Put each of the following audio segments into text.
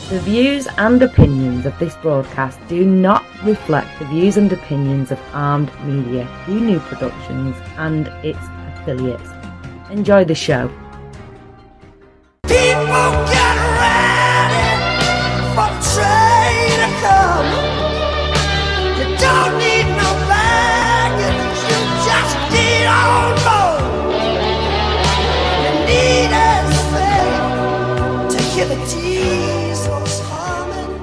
The views and opinions of this broadcast do not reflect the views and opinions of Armed Media, New Productions, and its affiliates. Enjoy the show. People get ready for the train to come. You don't need no baggage, you just need on board. You need a thing to hear the diesels humming.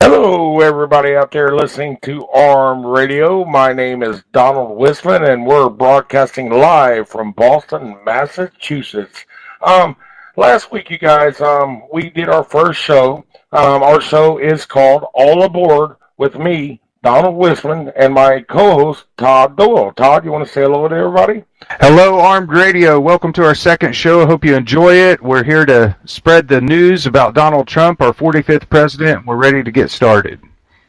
Hello, everybody out there listening to Armed Radio. My name is Donald Whisman, and we're broadcasting live from Boston, Massachusetts. Last week, you guys, we did our first show. Our show is called All Aboard with me, Donald Whisman, and my co-host, Todd Doyle. Todd, you want to say hello to everybody? Hello, Armed Radio. Welcome to our second show. I hope you enjoy it. We're here to spread the news about Donald Trump, our 45th president. We're ready to get started.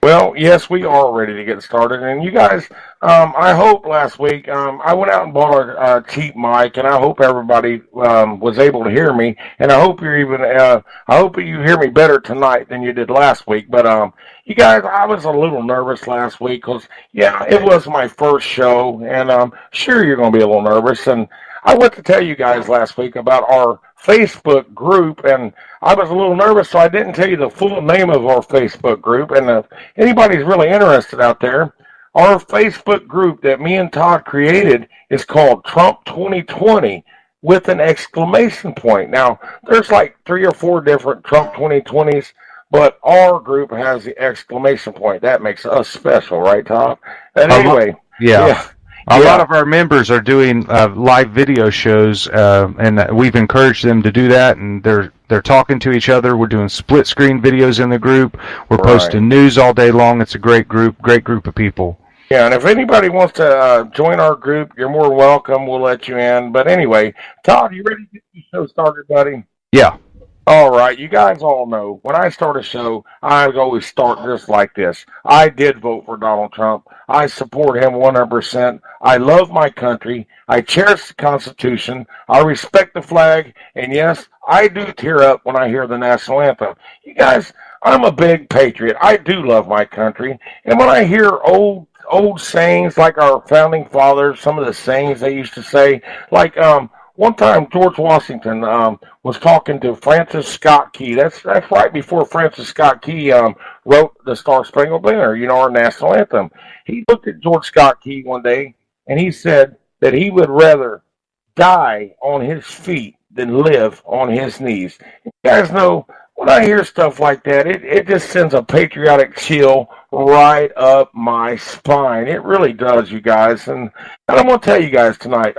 Well, yes, we are ready to get started. And you guys, I hope last week, I went out and bought a cheap mic, and I hope everybody was able to hear me. And I hope you're even, I hope you hear me better tonight than you did last week. But you guys, I was a little nervous last week because, yeah, it was my first show, and sure you're going to be a little nervous. And I went to tell you guys last week about our Facebook group, and I was a little nervous, so I didn't tell you the full name of our Facebook group. And if anybody's really interested out there, our Facebook group that me and Todd created is called Trump 2020 with an exclamation point. Now, there's like 3 or 4 different Trump 2020s, but our group has the exclamation point. That makes us special, right, Todd? And anyway, yeah. A lot of our members are doing live video shows, and we've encouraged them to do that, and they're talking to each other. We're doing split screen videos in the group. We're posting news all day long. It's a great group of people. Yeah, and if anybody wants to join our group, you're more welcome. We'll let you in. But anyway, Todd, you ready to get the show started, buddy? Yeah. All right, you guys all know, when I start a show, I always start just like this. I did vote for Donald Trump. I support him 100%. I love my country. I cherish the Constitution. I respect the flag. And yes, I do tear up when I hear the national anthem. You guys, I'm a big patriot. I do love my country. And when I hear old sayings like our founding fathers, some of the sayings they used to say, like, one time, George Washington was talking to Francis Scott Key. That's right before Francis Scott Key wrote the Star Spangled Banner, our national anthem. He looked at George Scott Key one day, and he said that he would rather die on his feet than live on his knees. You guys know, when I hear stuff like that, it just sends a patriotic chill right up my spine. It really does, you guys. And I'm going to tell you guys tonight,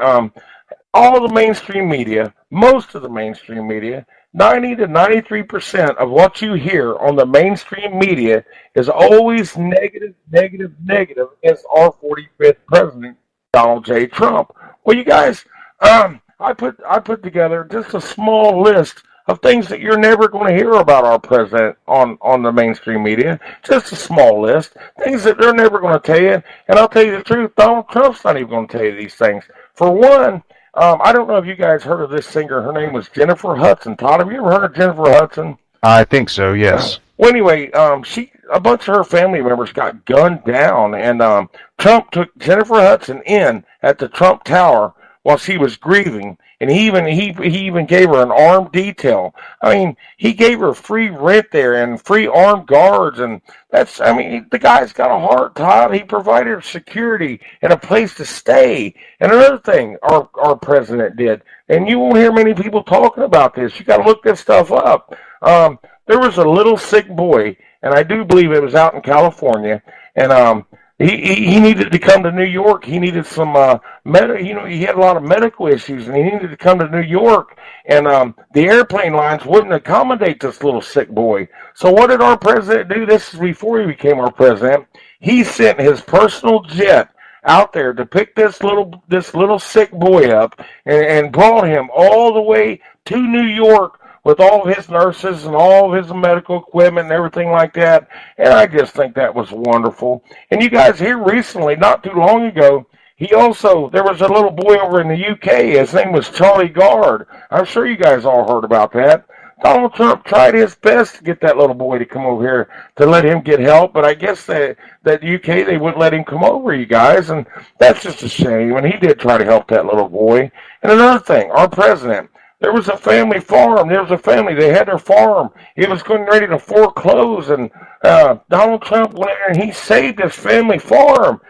all of the mainstream media, most of the mainstream media, 90 to 93% of what you hear on the mainstream media is always negative against our 45th president, Donald J. Trump. Well, you guys, I put together just a small list of things that you're never going to hear about our president on the mainstream media. Just a small list. Things that they're never going to tell you. And I'll tell you the truth, Donald Trump's not even going to tell you these things. For one, I don't know if you guys heard of this singer. Her name was Jennifer Hudson. Todd, have you ever heard of Jennifer Hudson? I think so, yes. Well, anyway, a bunch of her family members got gunned down, and Trump took Jennifer Hudson in at the Trump Tower while she was grieving, and he even gave her an armed detail. I mean, he gave her free rent there and free armed guards, and the guy's got a heart, Todd. He provided security and a place to stay. And another thing our president did, and you won't hear many people talking about this. You got to look this stuff up. There was a little sick boy, and I do believe it was out in California, and he needed to come to New York. He needed some he had a lot of medical issues, and he needed to come to New York. And the airplane lines wouldn't accommodate this little sick boy. So what did our president do? This is before he became our president. He sent his personal jet out there to pick this little sick boy up and brought him all the way to New York with all of his nurses and all of his medical equipment and everything like that. And I just think that was wonderful. And you guys, here recently, not too long ago, there was a little boy over in the UK. His name was Charlie Gard. I'm sure you guys all heard about that. Donald Trump tried his best to get that little boy to come over here to let him get help, but I guess that UK, they wouldn't let him come over, you guys, and that's just a shame. And he did try to help that little boy. And another thing, our president, there was a family farm. There was a family. They had their farm. It was getting ready to foreclose, and Donald Trump went in and he saved his family farm.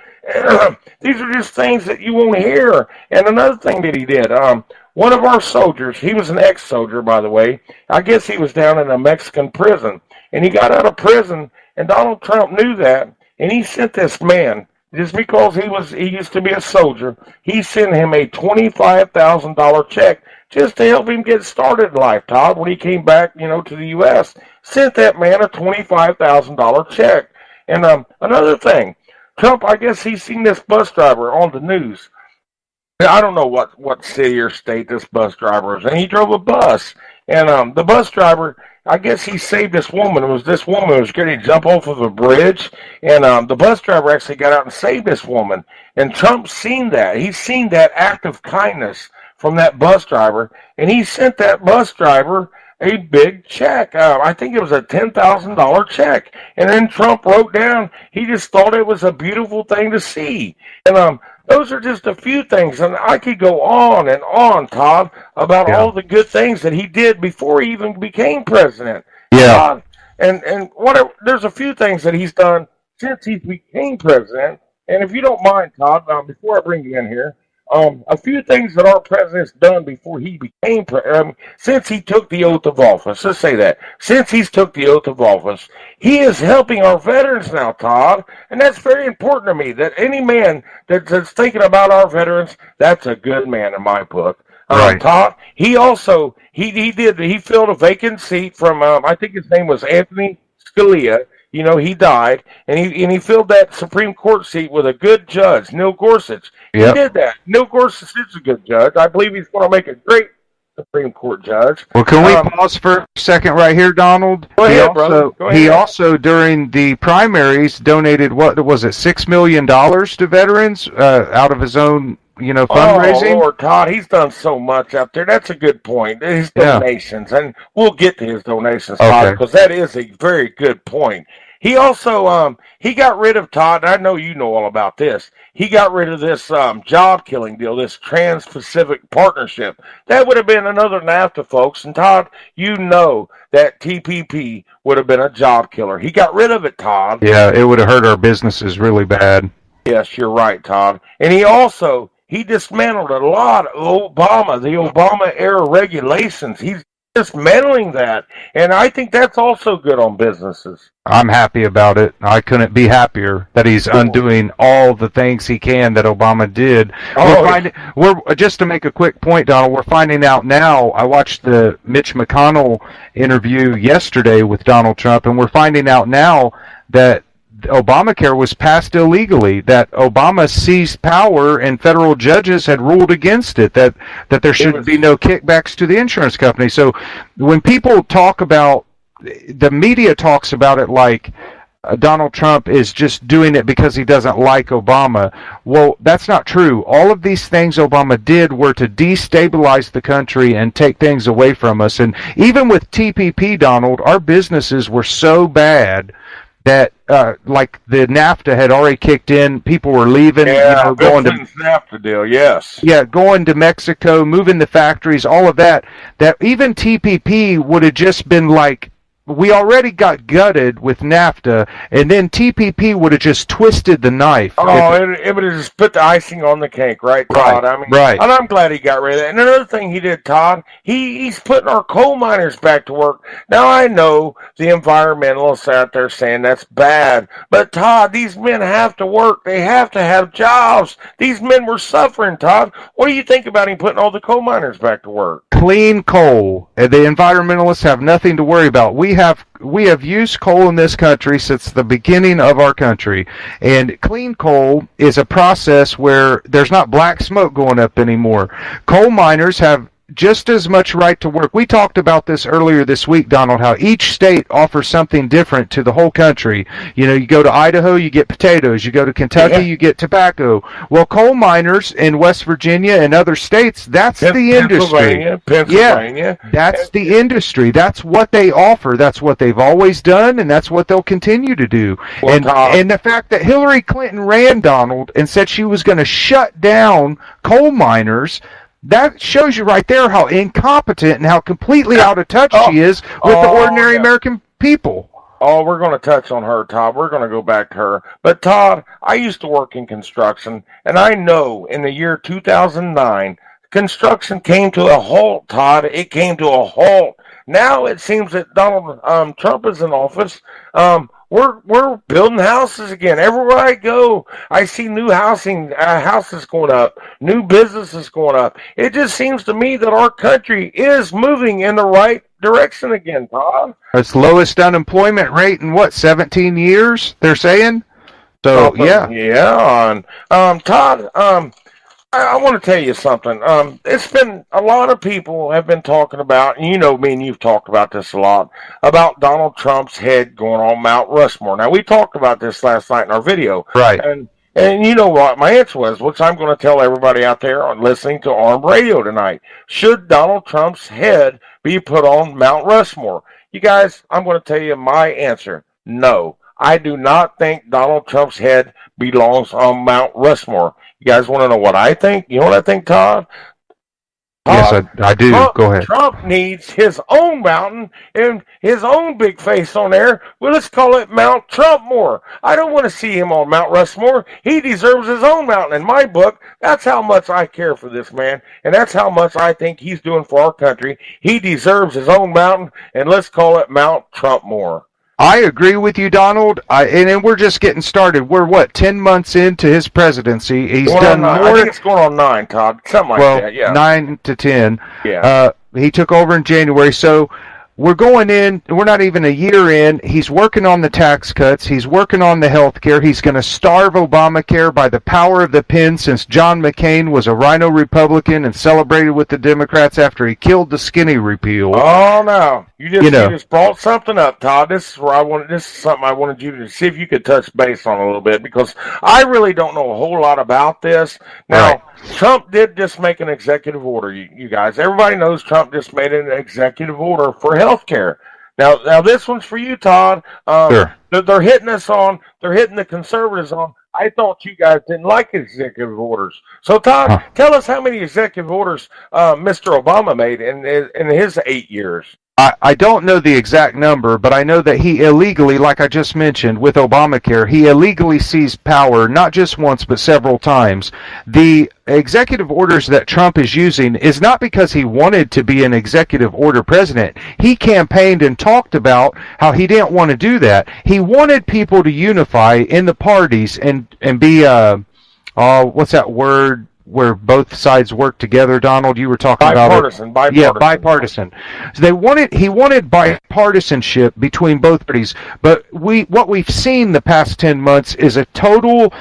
These are just things that you won't hear. And another thing that he did, one of our soldiers, he was an ex-soldier, by the way. I guess he was down in a Mexican prison. And he got out of prison, and Donald Trump knew that. And he sent this man, just because he used to be a soldier, he sent him a $25,000 check just to help him get started in life, Todd, when he came back, to the U.S. Sent that man a $25,000 check. And another thing, Trump, I guess he's seen this bus driver on the news. I don't know what city or state this bus driver is, and he drove a bus. And the bus driver, I guess he saved this woman. This woman was getting to jump off of a bridge, and the bus driver actually got out and saved this woman. And Trump's seen that. He's seen that act of kindness from that bus driver, and he sent that bus driver a big check. I think it was a $10,000 check. And then Trump wrote down, he just thought it was a beautiful thing to see. And those are just a few things. And I could go on and on, Todd, about all the good things that he did before he even became president. Yeah. And whatever, there's a few things that he's done since he became president. And if you don't mind, Todd, before I bring you in here, a few things that our president's done before he became since he took the oath of office. Let's say that. Since he's took the oath of office, he is helping our veterans now, Todd. And that's very important to me, that any man that's thinking about our veterans, that's a good man in my book. Right. Todd, he also, he filled a vacant seat from, I think his name was Anthony Scalia. He died, and he filled that Supreme Court seat with a good judge, Neil Gorsuch. Yep. He did that. Neil Gorsuch is a good judge. I believe he's going to make a great Supreme Court judge. Well, can we pause for a second right here, Donald? Go ahead, brother. Go ahead. He also, during the primaries, donated, what was it, $6 million to veterans out of his own fundraising. Oh, Lord, Todd, he's done so much out there. That's a good point. His donations, and we'll get to his donations, Todd, because that is a very good point. He also, he got rid of, Todd, and I know you know all about this, he got rid of this job killing deal, this Trans-Pacific Partnership. That would have been another NAFTA, folks, and Todd, you know that TPP would have been a job killer. He got rid of it, Todd. Yeah, it would have hurt our businesses really bad. Yes, you're right, Todd. And he dismantled a lot of the Obama-era regulations. He's dismantling that, and I think that's also good on businesses. I'm happy about it. I couldn't be happier that he's undoing all the things he can that Obama did. We're just to make a quick point, Donald, we're finding out now, I watched the Mitch McConnell interview yesterday with Donald Trump, and we're finding out now that Obamacare was passed illegally, that Obama seized power and federal judges had ruled against it, that there should be no kickbacks to the insurance company. So when people talk about, the media talks about it like Donald Trump is just doing it because he doesn't like Obama. Well, that's not true. All of these things Obama did were to destabilize the country and take things away from us. And even with TPP, Donald, our businesses were so bad that like the NAFTA had already kicked in, people were leaving, going to NAFTA deal, yes. Yeah, going to Mexico, moving the factories, all of that. That even TPP would have just been like, we already got gutted with NAFTA, and then TPP would have just twisted the knife. It would have just put the icing on the cake, right, Todd? Right. And I'm glad he got rid of that. And another thing he did, Todd, he's putting our coal miners back to work. Now, I know the environmentalists out there saying that's bad, but, Todd, these men have to work. They have to have jobs. These men were suffering, Todd. What do you think about him putting all the coal miners back to work? Clean coal. The environmentalists have nothing to worry about. We have used coal in this country since the beginning of our country, and clean coal is a process where there's not black smoke going up anymore. Coal miners have just as much right to work. We talked about this earlier this week, Donald, how each state offers something different to the whole country. You know, you go to Idaho, you get potatoes. You go to Kentucky, you get tobacco. Well, coal miners in West Virginia and other states, that's the industry. Pennsylvania. Yeah, that's the industry. That's what they offer. That's what they've always done, and that's what they'll continue to do. Well, and the fact that Hillary Clinton ran, Donald, and said she was going to shut down coal miners, that shows you right there how incompetent and how completely out of touch she is with the ordinary American people. Oh, we're going to touch on her, Todd. We're going to go back to her. But, Todd, I used to work in construction, and I know in the year 2009, construction came to a halt, Todd. It came to a halt. Now it seems that Donald Trump is in office. We're building houses again. Everywhere I go, I see new houses going up, new businesses going up. It just seems to me that our country is moving in the right direction again, Todd. It's lowest unemployment rate in 17 years, they're saying? So, yeah. Yeah. Todd, I want to tell you something. It's been a lot of people have been talking about, and you know me and you've talked about this a lot, about Donald Trump's head going on Mount Rushmore. Now, we talked about this last night in our video. Right. And you know what my answer was, which I'm going to tell everybody out there on listening to Armed Radio tonight. Should Donald Trump's head be put on Mount Rushmore? You guys, I'm going to tell you my answer. No. I do not think Donald Trump's head belongs on Mount Rushmore. You guys want to know what I think? You know what I think, Todd? Yes, I do. Go ahead. Trump needs his own mountain and his own big face on there. Well, let's call it Mount Trumpmore. I don't want to see him on Mount Rushmore. He deserves his own mountain. In my book, that's how much I care for this man, and that's how much I think he's doing for our country. He deserves his own mountain, and let's call it Mount Trumpmore. I agree with you, Donald. And we're just getting started. We're 10 months into his presidency. He's done more. I think it's going on 9, Todd. Something like that. Yeah, 9 to 10. Yeah. He took over in January, so we're going in. We're not even a year in. He's working on the tax cuts. He's working on the health care. He's going to starve Obamacare by the power of the pen, since John McCain was a rhino Republican and celebrated with the Democrats after he killed the skinny repeal. Oh no! You just brought something up, Todd. This is something I wanted you to see if you could touch base on a little bit, because I really don't know a whole lot about this. Now, right. Trump did just make an executive order. You guys, everybody knows Trump just made an executive order for health care. Now this one's for you, Todd. Sure. They're hitting the conservatives on. I thought you guys didn't like executive orders. So, Todd, tell us how many executive orders Mr. Obama made in his 8 years. I don't know the exact number, but I know that he illegally, like I just mentioned, with Obamacare, he illegally seized power not just once but several times. The executive orders that Trump is using is not because he wanted to be an executive order president. He campaigned and talked about how he didn't want to do that. He wanted people to unify in the parties and be, what's that word? Where both sides work together, Donald, you were talking about it. Yeah, bipartisan. So he wanted bipartisanship between both parties, but what we've seen the past 10 months is a total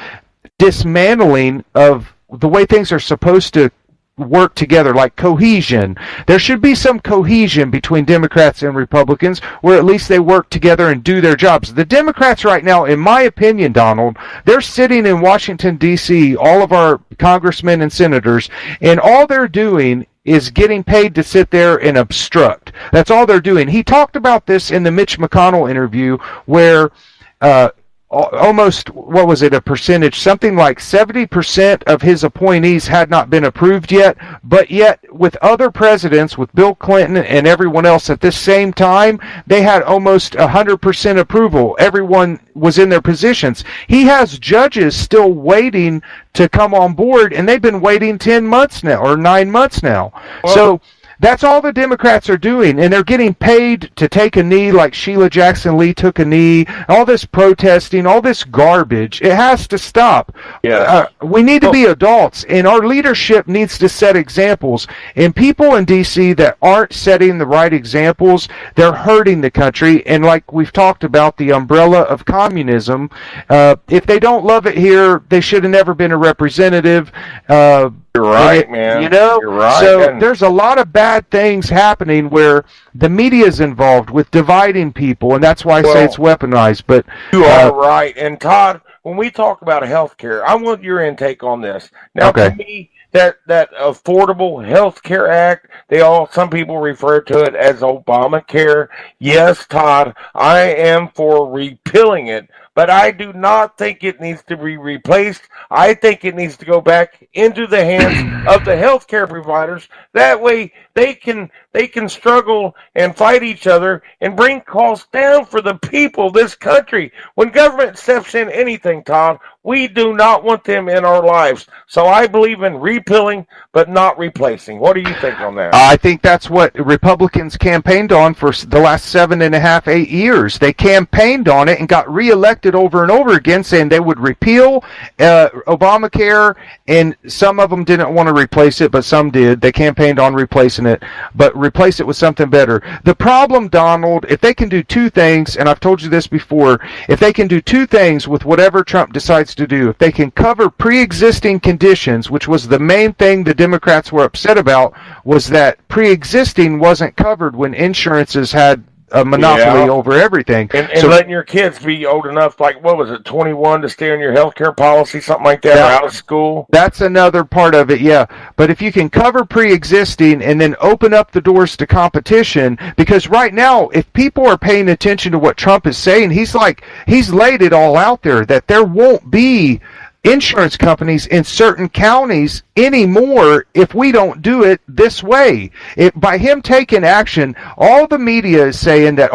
dismantling of the way things are supposed to work together, like cohesion. There should be some cohesion between Democrats and Republicans, where at least they work together and do their jobs. The Democrats right now, in my opinion, Donald, they're sitting in Washington, D.C., all of our congressmen and senators, and all they're doing is getting paid to sit there and obstruct. That's all they're doing. He talked about this in the Mitch McConnell interview, where almost, what was it, a percentage, something like 70% of his appointees had not been approved yet, but yet with other presidents, with Bill Clinton and everyone else at this same time, they had almost 100% approval. Everyone was in their positions. He has judges still waiting to come on board, and they've been waiting 10 months now, or 9 months now. Well, so that's all the Democrats are doing, and they're getting paid to take a knee like Sheila Jackson Lee took a knee. All this protesting, all this garbage, it has to stop. Yeah. We need to be adults, and our leadership needs to set examples. And people in D.C. that aren't setting the right examples, they're hurting the country. And like we've talked about, the umbrella of communism, if they don't love it here, they should have never been a representative. You're right, man. You know, you're right. So there's a lot of bad things happening where the media is involved with dividing people, and that's why I say it's weaponized. But you are right. And Todd, when we talk about health care, I want your intake on this. Now, to me, that Affordable Health Care Act, some people refer to it as Obamacare. Yes, Todd, I am for repealing it, but I do not think it needs to be replaced. I think it needs to go back into the hands of the healthcare providers. That way they can struggle and fight each other and bring costs down for the people of this country. When government steps in anything, Todd, we do not want them in our lives. So I believe in repealing, but not replacing. What do you think on that? I think that's what Republicans campaigned on for the last 7.5, 8 years. They campaigned on it and got reelected over and over again, saying they would repeal Obamacare, and some of them didn't want to replace it, but some did. They campaigned on replacing it, but replace it with something better. The problem, Donald, if they can do two things, and I've told you this before, if they can do two things with whatever Trump decides to do, if they can cover pre-existing conditions, which was the main thing the Democrats were upset about, was that pre-existing wasn't covered when insurances had a monopoly over everything. And so letting your kids be old enough, like, what was it, 21 to stay on your health care policy, something like that, or out of school? That's another part of it, yeah. But if you can cover pre-existing and then open up the doors to competition, because right now, if people are paying attention to what Trump is saying, he's laid it all out there, that there won't be insurance companies in certain counties anymore if we don't do it this way. By him taking action, all the media is saying that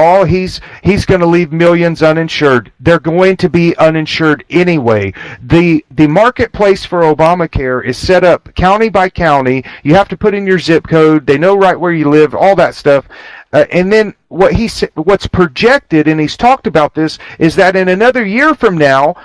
he's going to leave millions uninsured. They're going to be uninsured anyway. The marketplace for Obamacare is set up county by county. You have to put in your zip code. They know right where you live, all that stuff. And then what's projected, and he's talked about this, is that in another year from now,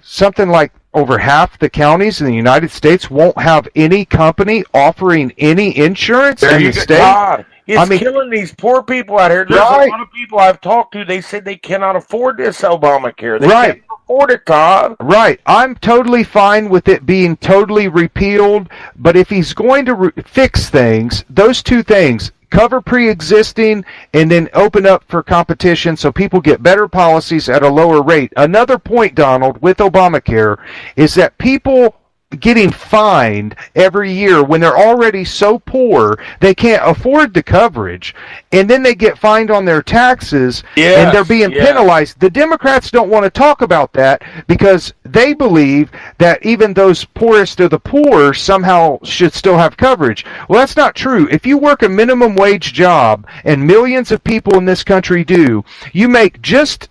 something like over half the counties in the United States won't have any company offering any insurance in the state. God, it's killing these poor people out here. There's a lot of people I've talked to, they said they cannot afford this Obamacare. They can't afford it, Todd. Right. I'm totally fine with it being totally repealed, but if he's going to fix things, those two things, cover pre-existing and then open up for competition so people get better policies at a lower rate. Another point, Donald, with Obamacare is that people getting fined every year when they're already so poor they can't afford the coverage, and then they get fined on their taxes and they're being penalized. The Democrats don't want to talk about that because they believe that even those poorest of the poor somehow should still have coverage. Well, that's not true. If you work a minimum wage job, and millions of people in this country do, you make just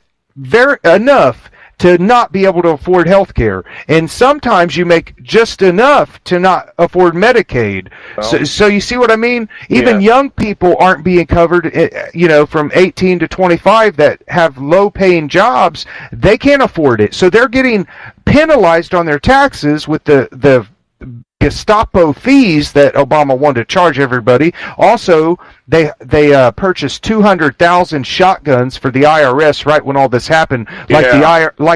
enough to not be able to afford health care. And sometimes you make just enough to not afford Medicaid. So you see what I mean? Even young people aren't being covered, from 18 to 25 that have low-paying jobs. They can't afford it. So they're getting penalized on their taxes with the Gestapo fees that Obama wanted to charge everybody. Also, they purchased 200,000 shotguns for the IRS right when all this happened. Like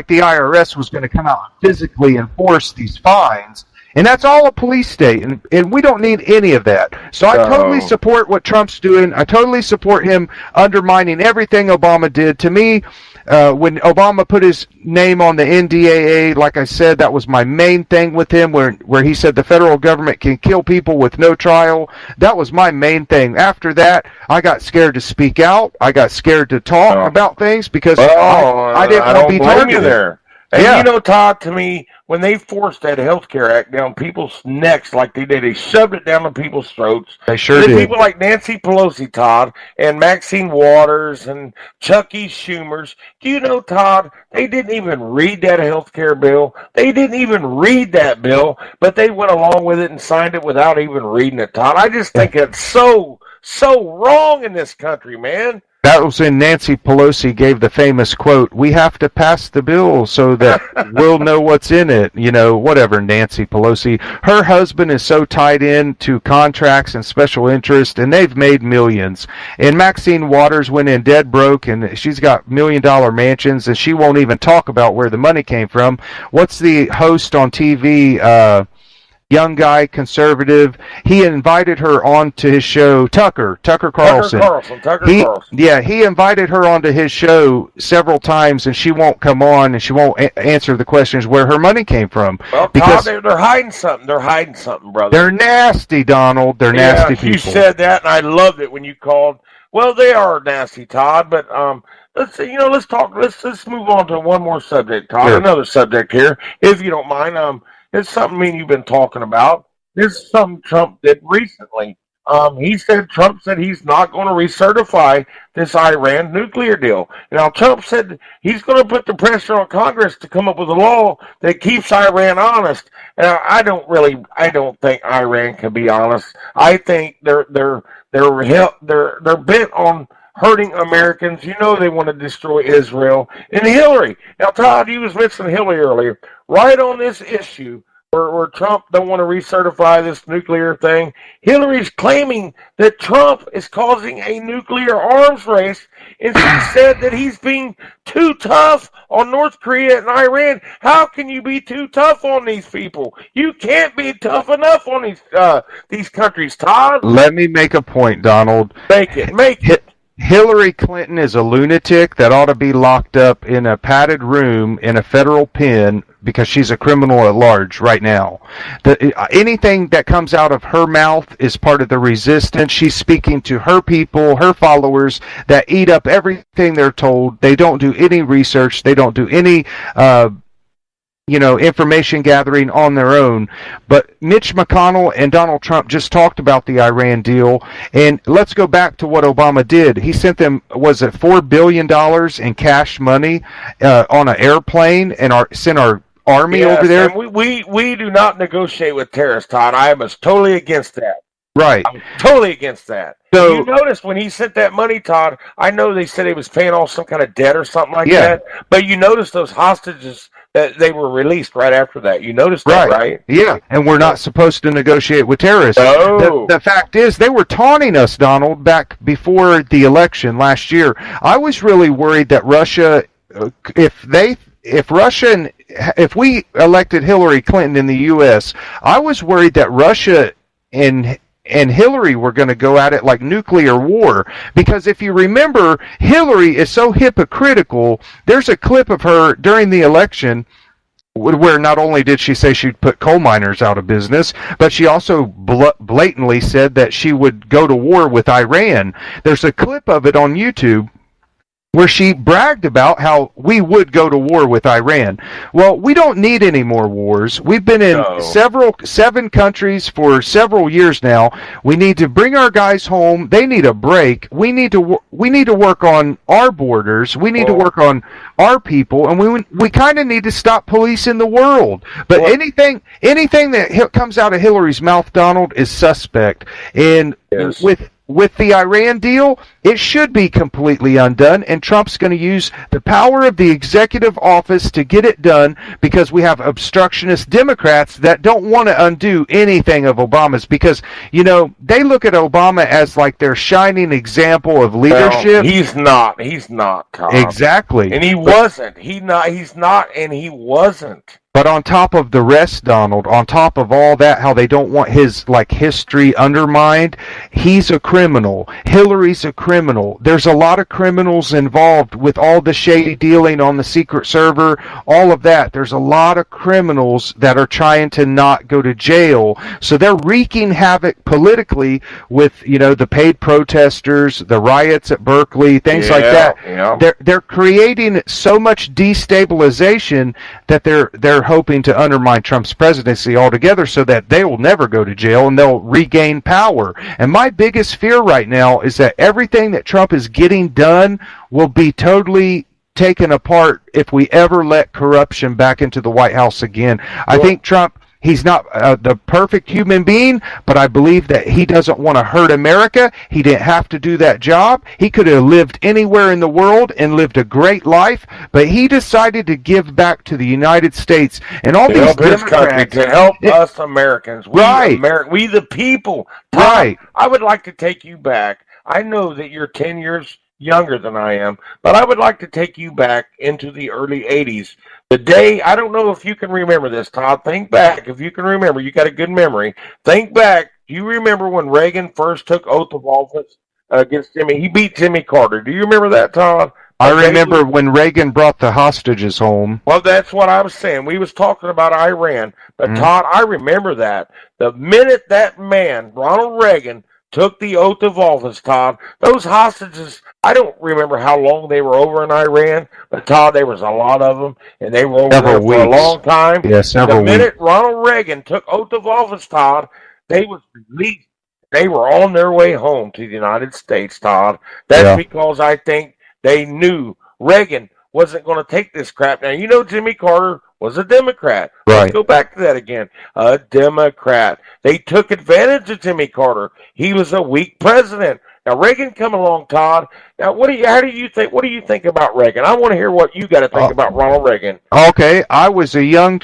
the IRS was going to come out and physically enforce these fines. And that's all a police state, and we don't need any of that. So I totally support what Trump's doing. I totally support him undermining everything Obama did. To me, when Obama put his name on the NDAA, like I said, that was my main thing with him, where he said the federal government can kill people with no trial. That was my main thing. After that, I got scared to speak out. I got scared to talk about things because I didn't want to be targeted. There. And Todd, to me, when they forced that Health Care Act down people's necks like they did, they shoved it down people's throats. They sure did. People like Nancy Pelosi, Todd, and Maxine Waters, and Chucky Schumer's. Do you know, Todd, they didn't even read that health care bill. They didn't even read that bill, but they went along with it and signed it without even reading it, Todd. I just think it's so wrong in this country, man. That was when Nancy Pelosi gave the famous quote, "We have to pass the bill so that we'll know what's in it." Whatever, Nancy Pelosi. Her husband is so tied in to contracts and special interest, and they've made millions. And Maxine Waters went in dead broke, and she's got $1 million mansions, and she won't even talk about where the money came from. What's the host on TV? young guy, conservative. He invited her onto his show, Tucker Carlson. Tucker Carlson. Yeah, he invited her onto his show several times, and she won't come on, and she won't answer the questions where her money came from. Well, because Todd, they're hiding something. They're hiding something, brother. They're nasty, Donald. They're nasty people. You said that, and I loved it when you called. Well, they are nasty, Todd, but let's talk. Let's move on to one more subject, Todd. Sure. Another subject here, if you don't mind. It's something me and you've been talking about. It's something Trump did recently. Trump said he's not going to recertify this Iran nuclear deal. Now, Trump said he's going to put the pressure on Congress to come up with a law that keeps Iran honest. And I don't think Iran can be honest. I think they're bent on hurting Americans. You know they want to destroy Israel. And Hillary. Now, Todd, you was mentioning Hillary earlier. Right on this issue where Trump don't want to recertify this nuclear thing, Hillary's claiming that Trump is causing a nuclear arms race, and she said that he's being too tough on North Korea and Iran. How can you be too tough on these people? You can't be tough enough on these countries, Todd. Let me make a point, Donald. Make it. Hillary Clinton is a lunatic that ought to be locked up in a padded room in a federal pen because she's a criminal at large right now. Anything that comes out of her mouth is part of the resistance. She's speaking to her people, her followers that eat up everything they're told. They don't do any research. They don't do any information gathering on their own. But Mitch McConnell and Donald Trump just talked about the Iran deal, and let's go back to what Obama did. He sent them, was it $4 billion in cash money on an airplane, and sent our army over there? And we do not negotiate with terrorists, Todd. I am totally against that. Right. I'm totally against that. So you noticed when he sent that money, Todd, I know they said he was paying off some kind of debt or something like that, but you noticed those hostages that they were released right after that. You noticed that, right? Yeah, and we're not supposed to negotiate with terrorists. No. The fact is, they were taunting us, Donald, back before the election last year. I was really worried that Russia, if we elected Hillary Clinton in the U.S., I was worried that Russia and Hillary were going to go at it like nuclear war. Because if you remember, Hillary is so hypocritical. There's a clip of her during the election where not only did she say she'd put coal miners out of business, but she also blatantly said that she would go to war with Iran. There's a clip of it on YouTube where she bragged about how we would go to war with Iran. Well, we don't need any more wars. We've been in 7 countries for several years now. We need to bring our guys home. They need a break. We need to work on our borders. We need to work on our people, and we kind of need to stop policing the world. But anything that comes out of Hillary's mouth, Donald, is suspect. And with the Iran deal, it should be completely undone, and Trump's going to use the power of the executive office to get it done because we have obstructionist Democrats that don't want to undo anything of Obama's because, they look at Obama as like their shining example of leadership. Well, he's not, Tom. Exactly. And he wasn't. He's not, and he wasn't. But on top of the rest, Donald, on top of all that, how they don't want his, history undermined, he's a criminal. Hillary's a criminal. There's a lot of criminals involved with all the shady dealing on the secret server, all of that. There's a lot of criminals that are trying to not go to jail. So they're wreaking havoc politically with, the paid protesters, the riots at Berkeley, things like that. Yeah. They're creating so much destabilization that they're hoping to undermine Trump's presidency altogether so that they will never go to jail and they'll regain power. And my biggest fear right now is that everything that Trump is getting done will be totally taken apart if we ever let corruption back into the White House again. I think Trump, he's not the perfect human being, but I believe that he doesn't want to hurt America. He didn't have to do that job. He could have lived anywhere in the world and lived a great life, but he decided to give back to the United States and all these Democrats to help us Americans. We the people. Tom, Right. I would like to take you back. I know that you're 10 years younger than I am, but I would like to take you back into the early 80s. The day, I don't know if you can remember this, Todd. Think back. If you can remember, you got a good memory. Think back. Do you remember when Reagan first took oath of office against Jimmy? He beat Jimmy Carter. Do you remember that, Todd? I remember when Reagan brought the hostages home. Well, that's what I was saying. We was talking about Iran. But, Todd, I remember that. The minute that man, Ronald Reagan, took the oath of office, Todd, those hostages, I don't remember how long they were over in Iran, but, Todd, there was a lot of them, and they were over there for a long time. Yeah, several weeks. The minute Ronald Reagan took oath of office, Todd, they was released. They were on their way home to the United States, Todd. That's because I think they knew Reagan wasn't going to take this crap. Now, you know Jimmy Carter was a Democrat. Right. Let's go back to that again. A Democrat. They took advantage of Jimmy Carter. He was a weak president. Now, Reagan come along, Todd. Now, what do you think about Reagan? I want to hear what you got to think about Ronald Reagan. Okay, I was a young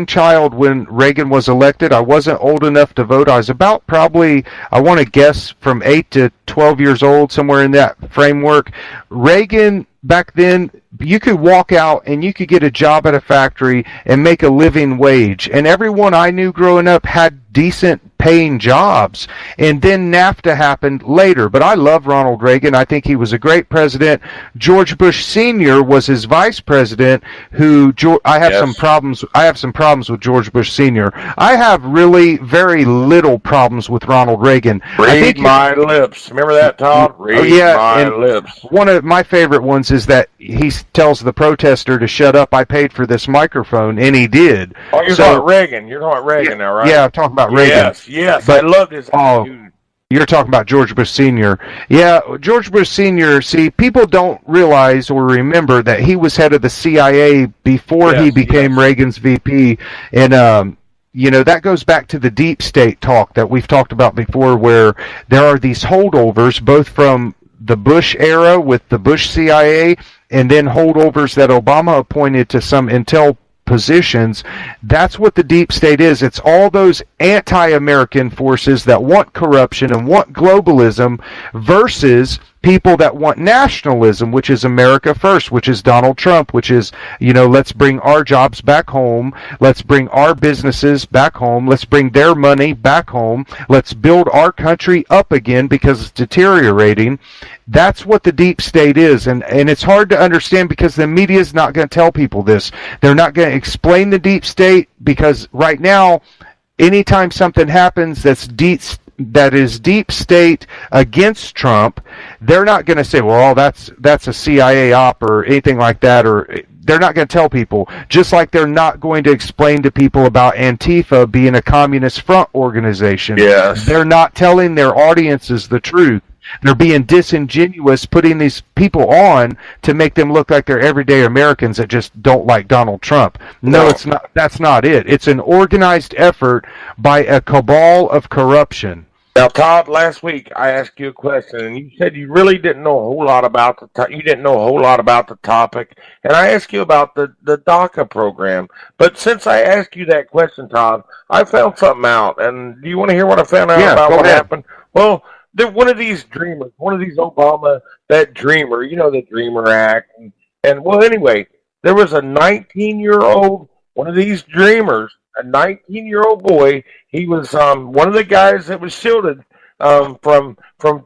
child when Reagan was elected. I wasn't old enough to vote. I was about probably, I want to guess, from 8 to 12 years old, somewhere in that framework. Reagan, back then, you could walk out and you could get a job at a factory and make a living wage. And everyone I knew growing up had decent paying jobs. And then NAFTA happened later. But I love Ronald Reagan. I think he was a great president. George Bush Sr. was his vice president, who I have some problems. I have some problems with George Bush Sr. I have really very little problems with Ronald Reagan. Read my lips. Remember that, Todd? Read my lips. One of my favorite ones is that he tells the protester to shut up. I paid for this microphone, and he did. Oh, you're talking about Reagan. You're talking about Reagan now, right? Yeah, I'm talking about Reagan. Yes. But, I loved his attitude. You're talking about George Bush Sr. Yeah, George Bush Sr., see, people don't realize or remember that he was head of the CIA before he became Reagan's VP. And, you know, that goes back to the deep state talk that we've talked about before, where there are these holdovers, both from the Bush era with the Bush CIA and then holdovers that Obama appointed to some intel positions. That's what the deep state is. It's all those anti-American forces that want corruption and want globalism versus people that want nationalism, which is America first, which is Donald Trump, which is, you know, let's bring our jobs back home. Let's bring our businesses back home. Let's bring their money back home. Let's build our country up again because it's deteriorating. That's what the deep state is. And it's hard to understand because the media is not going to tell people this. They're not going to explain the deep state because right now, anytime something happens that is deep state against Trump, they're not going to say, well, that's a CIA op or anything like that, or they're not going to tell people, just like they're not going to explain to people about Antifa being a communist front organization. Yes. They're not telling their audiences the truth. They're being disingenuous, putting these people on to make them look like they're everyday Americans that just don't like Donald Trump. No, it's not. That's not it. It's an organized effort by a cabal of corruption. Now, Todd, last week I asked you a question, and you said you really didn't know a whole lot about the topic, and I asked you about the DACA program. But since I asked you that question, Todd, I found something out, and do you want to hear what I found out about what happened? Well, one of these dreamers, one of these Obama, that dreamer, you know, the Dreamer Act, and well, anyway, there was a 19-year-old, one of these dreamers, a 19-year-old boy. He was one of the guys that was shielded from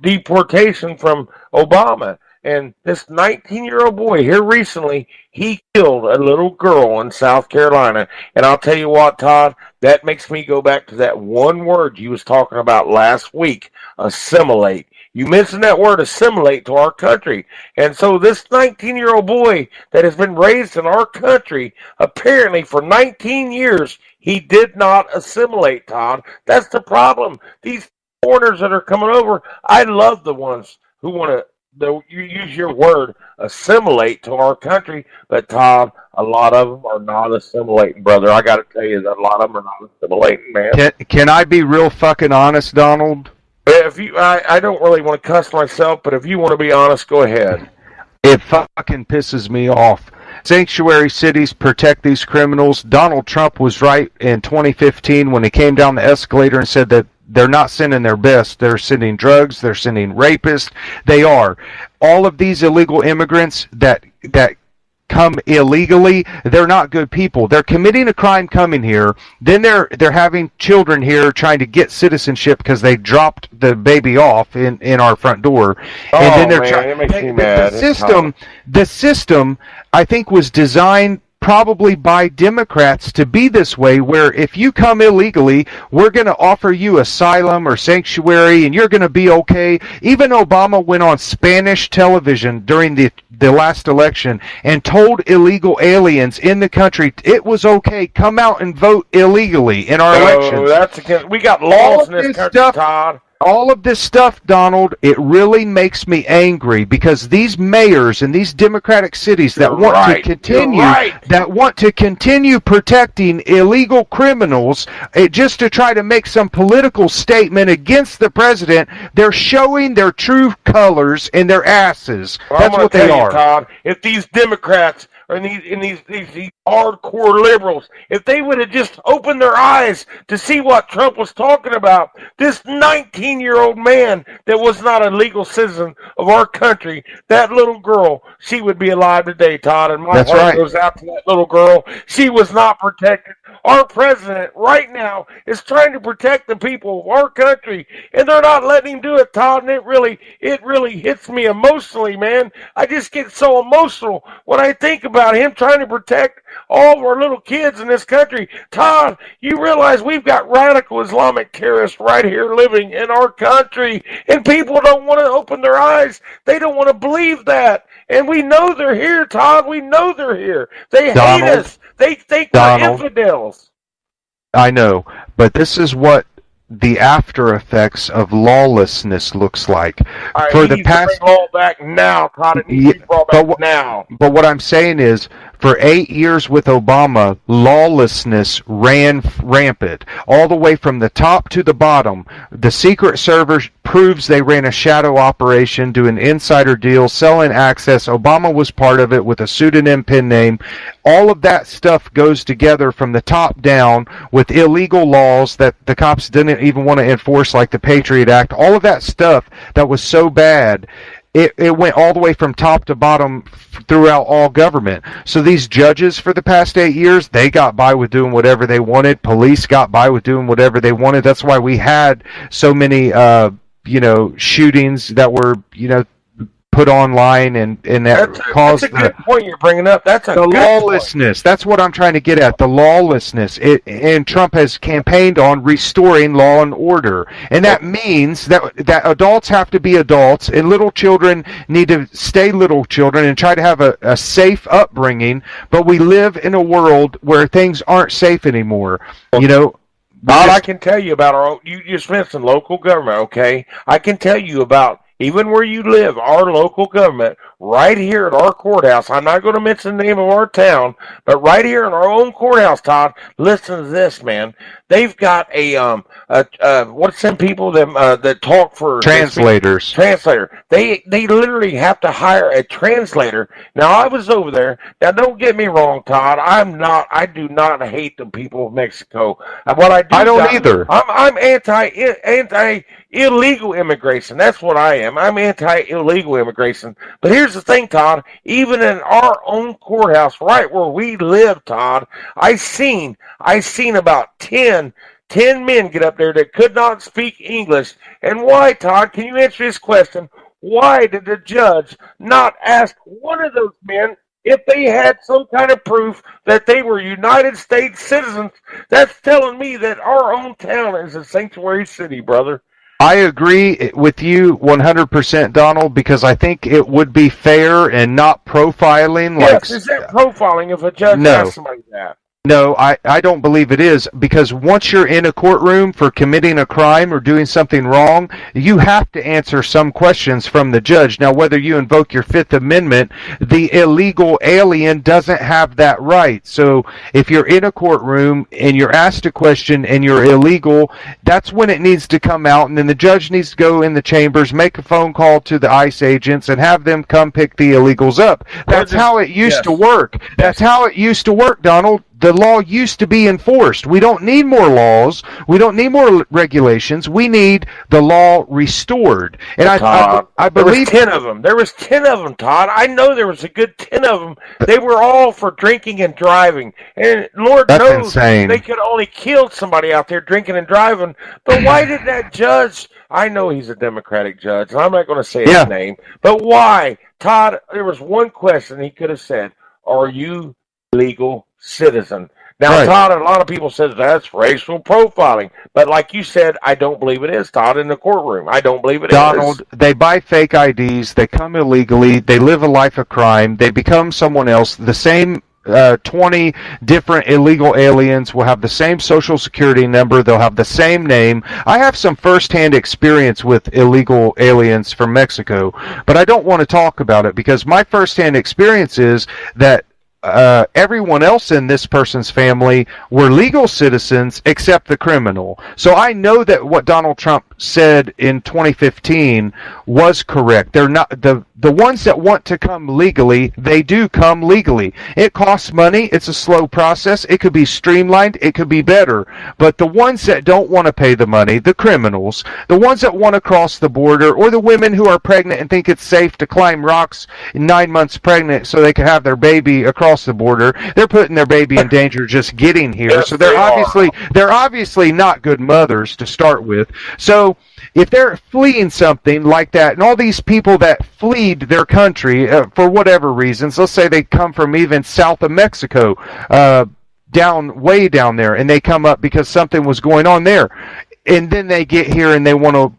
deportation from Obama. And this 19-year-old boy here recently, he killed a little girl in South Carolina. And I'll tell you what, Todd, that makes me go back to that one word you was talking about last week, assimilate. You mentioned that word assimilate to our country. And so this 19-year-old boy that has been raised in our country, apparently for 19 years, he did not assimilate, Todd. That's the problem. These foreigners that are coming over, I love the ones who want to, you use your word, assimilate to our country. But, Todd, a lot of them are not assimilating, brother. I got to tell you that a lot of them are not assimilating, man. Can I be real fucking honest, Donald? If you, I don't really want to cuss myself, but if you want to be honest, go ahead. It fucking pisses me off. Sanctuary cities protect these criminals. Donald Trump was right in 2015 when he came down the escalator and said that they're not sending their best. They're sending drugs. They're sending rapists. They are. All of these illegal immigrants that come illegally, they're not good people. They're committing a crime coming here. Then they're having children here trying to get citizenship because they dropped the baby off in our front door. And then they're man, it makes me mad. The system, I think, was designed probably by Democrats to be this way, where if you come illegally, we're going to offer you asylum or sanctuary and you're going to be okay. Even Obama went on Spanish television during the last election and told illegal aliens in the country it was okay, come out and vote illegally in our elections. That's against, we got laws in this country, Todd. All of this stuff, Donald, it really makes me angry because these mayors in these Democratic cities that want to continue protecting illegal criminals just to try to make some political statement against the president, they're showing their true colors in their asses. Well, that's what they are. Todd, if these Democrats and these hardcore liberals, if they would have just opened their eyes to see what Trump was talking about, this 19-year-old man that was not a legal citizen of our country, that little girl, she would be alive today, Todd, and my heart goes out to that little girl. She was not protected. Our president right now is trying to protect the people of our country, and they're not letting him do it, Todd, and it really hits me emotionally, man. I just get so emotional when I think about him trying to protect all of our little kids in this country. Todd, you realize we've got radical Islamic terrorists right here living in our country, and people don't want to open their eyes. They don't want to believe that. And we know they're here, Todd. We know they're here. They hate us. They think we're infidels. I know, but this is what the after effects of lawlessness looks like. Right, for the past law back now, Todd. It needs to be brought back now. But what I'm saying is, for 8 years with Obama, lawlessness ran rampant, all the way from the top to the bottom. The Secret Service proves they ran a shadow operation, doing insider deals, selling access. Obama was part of it with a pseudonym pen name. All of that stuff goes together from the top down with illegal laws that the cops didn't even want to enforce, like the Patriot Act. All of that stuff that was so bad, it went all the way from top to bottom throughout all government. So these judges for the past 8 years, they got by with doing whatever they wanted. Police got by with doing whatever they wanted. That's why we had so many, shootings that were, put online and that caused that's a good point you're bringing up. That's a the good lawlessness. Point. That's what I'm trying to get at. The lawlessness. And Trump has campaigned on restoring law and order, and that means that adults have to be adults, and little children need to stay little children and try to have a safe upbringing. But we live in a world where things aren't safe anymore. Bob, I can tell you about you just mentioned local government, okay? I can tell you about, even where you live, our local government, right here at our courthouse. I'm not going to mention the name of our town, but right here in our own courthouse, Todd, listen to this, man. They've got what's them people that talk for translators? Translator. They literally have to hire a translator. Now, I was over there. Now, don't get me wrong, Todd. I do not hate the people of Mexico. What I don't either. I'm anti illegal immigration. That's what I am. I'm anti-illegal immigration. But here's the thing, Todd. Even in our own courthouse, right where we live, Todd, I seen about 10 men get up there that could not speak English. And why, Todd? Can you answer this question? Why did the judge not ask one of those men if they had some kind of proof that they were United States citizens? That's telling me that our own town is a sanctuary city, brother. I agree with you 100%, Donald, because I think it would be fair and not profiling. Yes, is that profiling if a judge asks somebody that? No, I don't believe it is, because once you're in a courtroom for committing a crime or doing something wrong, you have to answer some questions from the judge. Now, whether you invoke your Fifth Amendment, the illegal alien doesn't have that right. So if you're in a courtroom and you're asked a question and you're illegal, that's when it needs to come out, and then the judge needs to go in the chambers, make a phone call to the ICE agents, and have them come pick the illegals up. That's how it used to work. That's how it used to work, Donald. the law used to be enforced. We don't need more laws. We don't need more regulations. We need the law restored. And I believe there was 10 of them. There was 10 of them, Todd. I know there was a good 10 of them. They were all for drinking and driving. And Lord knows insane. They could only killed somebody out there drinking and driving. But why did that judge? I know he's a Democratic judge, and I'm not going to say his name. But why? Todd, there was one question he could have said. Are you legal citizen? Now, Todd, a lot of people says that's racial profiling. But like you said, I don't believe it is, Todd, in the courtroom. I don't believe it is. Donald, they buy fake IDs. They come illegally. They live a life of crime. They become someone else. The same 20 different illegal aliens will have the same social security number. They'll have the same name. I have some firsthand experience with illegal aliens from Mexico, but I don't want to talk about it because my firsthand experience is that everyone else in this person's family were legal citizens except the criminal. So I know that what Donald Trump said in 2015 was correct. They're not the ones that want to come legally, they do come legally. It costs money. It's a slow process. It could be streamlined. It could be better. But the ones that don't want to pay the money, the criminals, the ones that want to cross the border, or the women who are pregnant and think it's safe to climb rocks 9 months pregnant so they can have their baby across the border, they're putting their baby in danger just getting here. Yes, so they're obviously not good mothers to start with. So if they're fleeing something like that, and all these people that fled their country for whatever reasons, let's say they come from even south of Mexico, way down there, and they come up because something was going on there, and then they get here and they want to,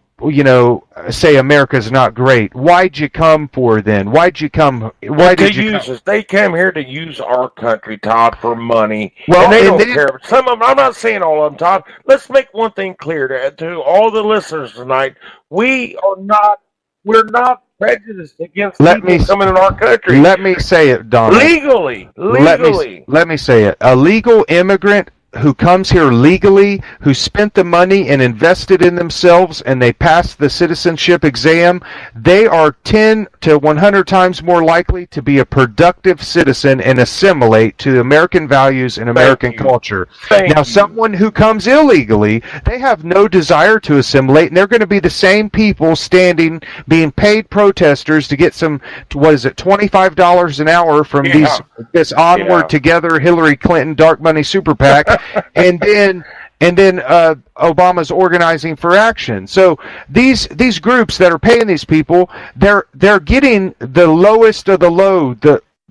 say America's not great. Why'd you come for then? Why'd you come? Why did you come? They came here to use our country, Todd, for money. Well, and they don't care. Some of them, I'm not saying all of them, Todd. Let's make one thing clear to all the listeners tonight. We're not prejudiced against people coming in our country. Let me say it, Donald. Legally. Let me say it. A legal immigrant who comes here legally, who spent the money and invested in themselves, and they passed the citizenship exam, they are 10 to 100 times more likely to be a productive citizen and assimilate to American values and American culture. Now, someone who comes illegally, they have no desire to assimilate, and they're going to be the same people standing, being paid protesters to get some, $25 an hour from this Onward Together Hillary Clinton Dark Money Super PAC. and then Obama's organizing for action. So these groups that are paying these people, they're getting the lowest of the low,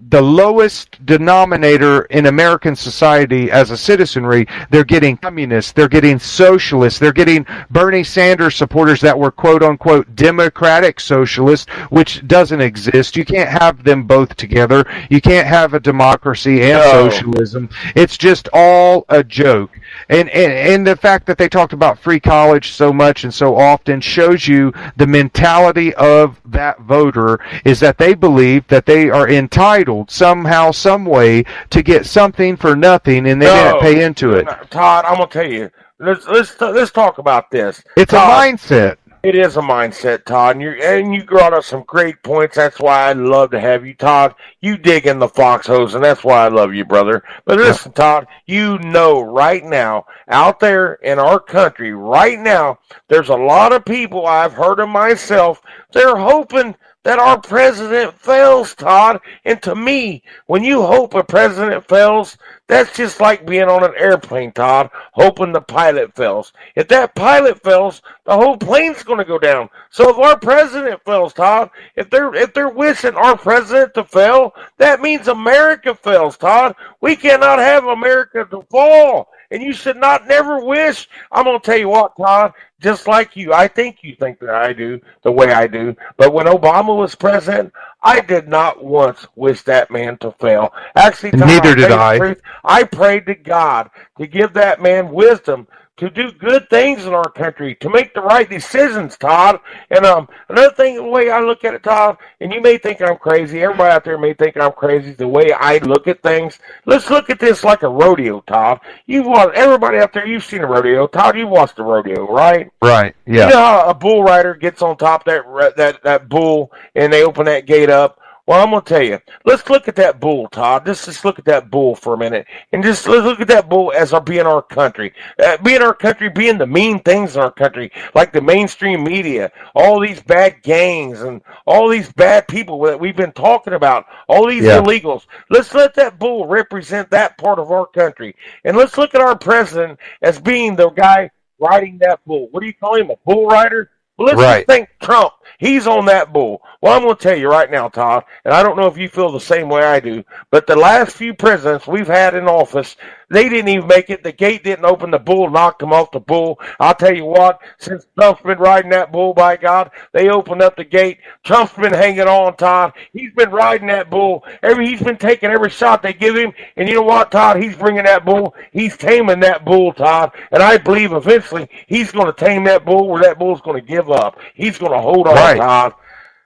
the lowest denominator in American society as a citizenry. They're getting communists, they're getting socialists, they're getting Bernie Sanders supporters that were quote-unquote democratic socialists, which doesn't exist. You can't have them both together. You can't have a democracy and socialism. It's just all a joke. And the fact that they talked about free college so much and so often shows you the mentality of that voter is that they believe that they are entitled somehow, some way to get something for nothing, and they didn't pay into it. Todd, I'm gonna tell you. Let's talk about this. It's Todd, a mindset. It is a mindset, Todd, and you brought up some great points. That's why I love to have you, Todd. You dig in the fox hose, and that's why I love you, brother. But listen, Todd, you know right now, out there in our country, right now, there's a lot of people, I've heard of myself, they're hoping that our president fails, Todd. And to me, when you hope a president fails, that's just like being on an airplane, Todd, hoping the pilot fails. If that pilot fails, the whole plane's going to go down. So if our president fails, Todd, if they're wishing our president to fail, that means America fails, Todd. We cannot have America to fall. And you should not never wish. I'm going to tell you what, Todd, just like you, I think you think that I do the way I do. But when Obama was president, I did not once wish that man to fail. Actually, Todd, neither did I. I prayed to God to give that man wisdom to do good things in our country, to make the right decisions, Todd. And another thing, the way I look at it, Todd, and you may think I'm crazy, everybody out there may think I'm crazy, the way I look at things. Let's look at this like a rodeo, Todd. Everybody out there, you've seen a rodeo. Todd, you've watched a rodeo, right? Right, yeah. You know how a bull rider gets on top of that bull, and they open that gate up? Well, I'm going to tell you. Let's look at that bull, Todd. Let's just look at that bull for a minute, and just let's look at that bull as being our country, being the mean things in our country, like the mainstream media, all these bad gangs, and all these bad people that we've been talking about, all these illegals. Let's let that bull represent that part of our country, and let's look at our president as being the guy riding that bull. What do you call him? A bull rider? Well, let's just think Trump. He's on that bull. Well, I'm going to tell you right now, Todd, and I don't know if you feel the same way I do, but the last few presidents we've had in office, they didn't even make it. The gate didn't open. The bull knocked them off the bull. I'll tell you what, since Trump's been riding that bull, by God, they opened up the gate. Trump's been hanging on, Todd. He's been riding that bull. He's been taking every shot they give him, and you know what, Todd? He's bringing that bull. He's taming that bull, Todd, and I believe eventually he's going to tame that bull where that bull's going to give up. He's going to hold on, Todd.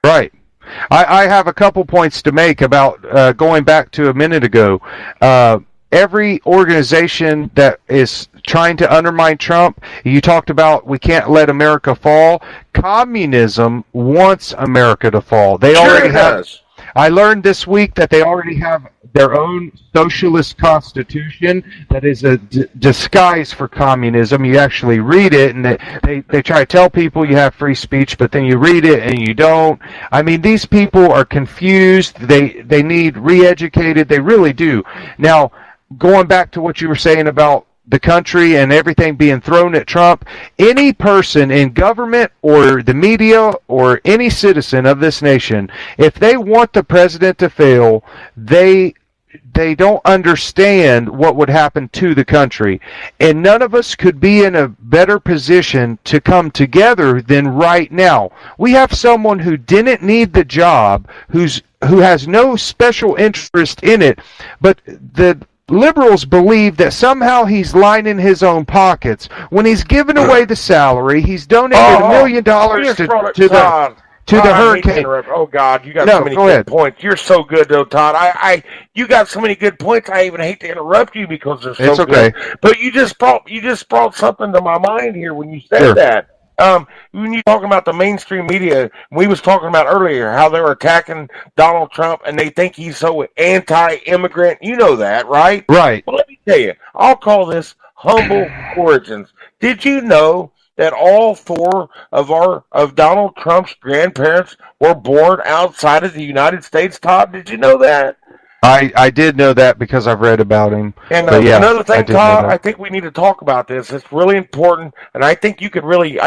Right. I have a couple points to make about going back to a minute ago. Every organization that is trying to undermine Trump, you talked about we can't let America fall. Communism wants America to fall. They already have. I learned this week that they already have their own socialist constitution that is a disguise for communism. You actually read it, and they try to tell people you have free speech, but then you read it and you don't. I mean, these people are confused. They need re-educated. They really do. Now, going back to what you were saying about the country and everything being thrown at Trump, any person in government or the media or any citizen of this nation, if they want the president to fail, they don't understand what would happen to the country. And none of us could be in a better position to come together than right now. We have someone who didn't need the job, who has no special interest in it, but the liberals believe that somehow he's lining his own pockets. When he's given away the salary, he's donated $1 million to the hurricane. Oh, God, you got so many good points. You're so good, though, Todd. You got so many good points. I even hate to interrupt you because they're so good. But you just brought something to my mind here when you said that. When you talking about the mainstream media, we was talking about earlier how they were attacking Donald Trump and they think he's so anti-immigrant. You know that, right? Right. Well, let me tell you, I'll call this humble origins. Did you know that all four of Donald Trump's grandparents were born outside of the United States, Todd? Did you know that? I did know that because I've read about him. And another thing, Todd, I think we need to talk about this. It's really important, and I think you could really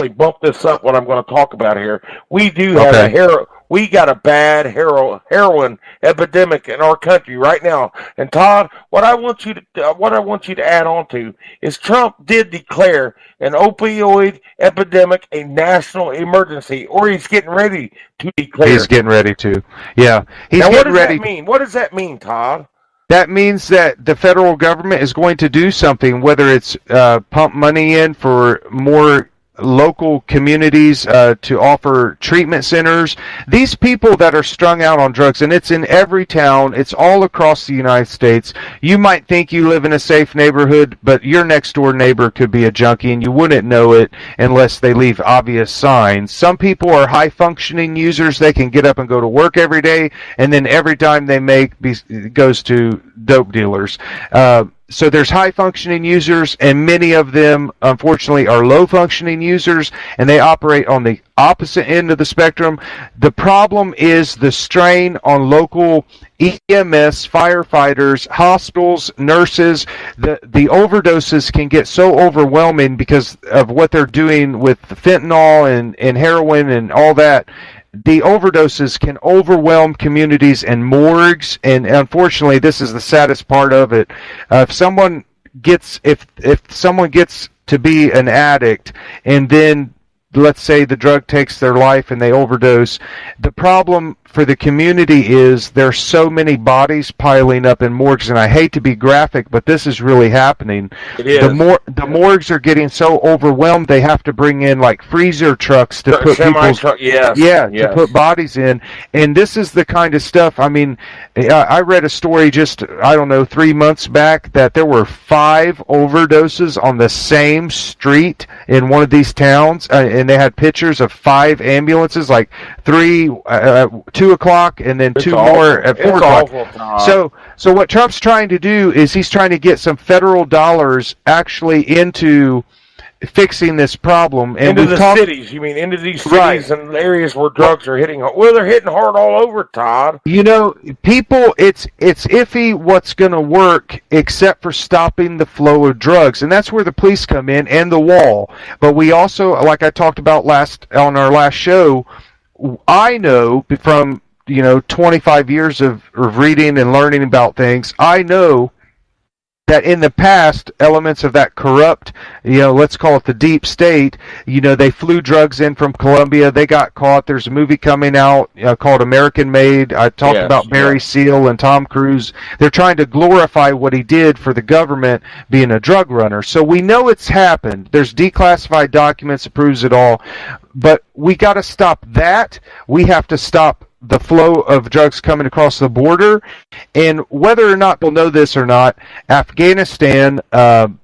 bump this up. What I'm going to talk about here, we do have we got a bad heroin epidemic in our country right now. And Todd, what I want you to add on to is Trump did declare an opioid epidemic a national emergency, or he's getting ready to declare. He's getting ready to. Yeah. Now, what does that mean? What does that mean, Todd? That means that the federal government is going to do something, whether it's pump money in for more local communities to offer treatment centers. These people that are strung out on drugs, and it's in every town, it's all across the United States. You might think you live in a safe neighborhood, but your next door neighbor could be a junkie and you wouldn't know it unless they leave obvious signs. Some people are high functioning users. They can get up and go to work every day, and then every dime they make goes to dope dealers. So there's high-functioning users, and many of them, unfortunately, are low-functioning users, and they operate on the opposite end of the spectrum. The problem is the strain on local EMS, firefighters, hospitals, nurses. The overdoses can get so overwhelming because of what they're doing with fentanyl and heroin and all that. The overdoses can overwhelm communities and morgues, and unfortunately, this is the saddest part of it. If someone gets to be an addict, and then let's say the drug takes their life and they overdose, the problem for the community is there's so many bodies piling up in morgues, and I hate to be graphic, but this is really happening. It is. The morgues are getting so overwhelmed they have to bring in like freezer trucks to put to put bodies in, and this is the kind of stuff. I mean, I read a story just 3 months back that there were 5 overdoses on the same street in one of these towns, and they had pictures of 5 ambulances, like 2 2 o'clock, and then It's two awful. more at 4 It's o'clock. awful, Todd. So what Trump's trying to do is he's trying to get some federal dollars actually into fixing this problem. And into we've the talked, cities, you mean, into these cities Right. and areas where drugs are hitting hard. Well, they're hitting hard all over, Todd. You know, people, it's iffy what's going to work except for stopping the flow of drugs, and that's where the police come in and the wall. But we also, like I talked about on our last show, I know from 25 years of reading and learning about things, I know that in the past, elements of that corrupt, let's call it the deep state, they flew drugs in from Colombia. They got caught. There's a movie coming out called American Made. I talked about Barry Seal and Tom Cruise. They're trying to glorify what he did for the government being a drug runner. So we know it's happened. There's declassified documents that proves it all. But we got to stop that. We have to stop the flow of drugs coming across the border. And whether or not they'll know this or not, Afghanistan,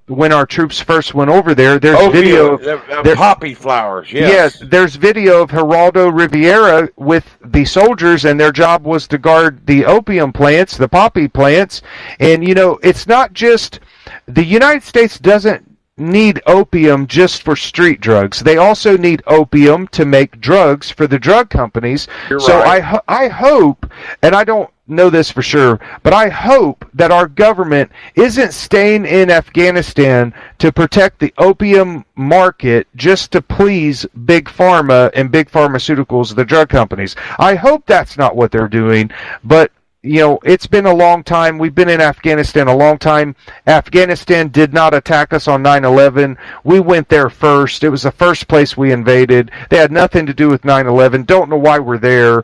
when our troops first went over there, there's video of poppy flowers. Yes, there's video of Geraldo Rivera with the soldiers, and their job was to guard the opium plants, the poppy plants. And it's not just the United States doesn't need opium just for street drugs. They also need opium to make drugs for the drug companies. So right. I hope, and I don't know this for sure, but I hope that our government isn't staying in Afghanistan to protect the opium market just to please big pharma and big pharmaceuticals, the drug companies. I hope that's not what they're doing, but it's been a long time. We've been in Afghanistan a long time. Afghanistan did not attack us on 9/11. We went there first. It was the first place we invaded. They had nothing to do with 9/11. Don't know why we're there,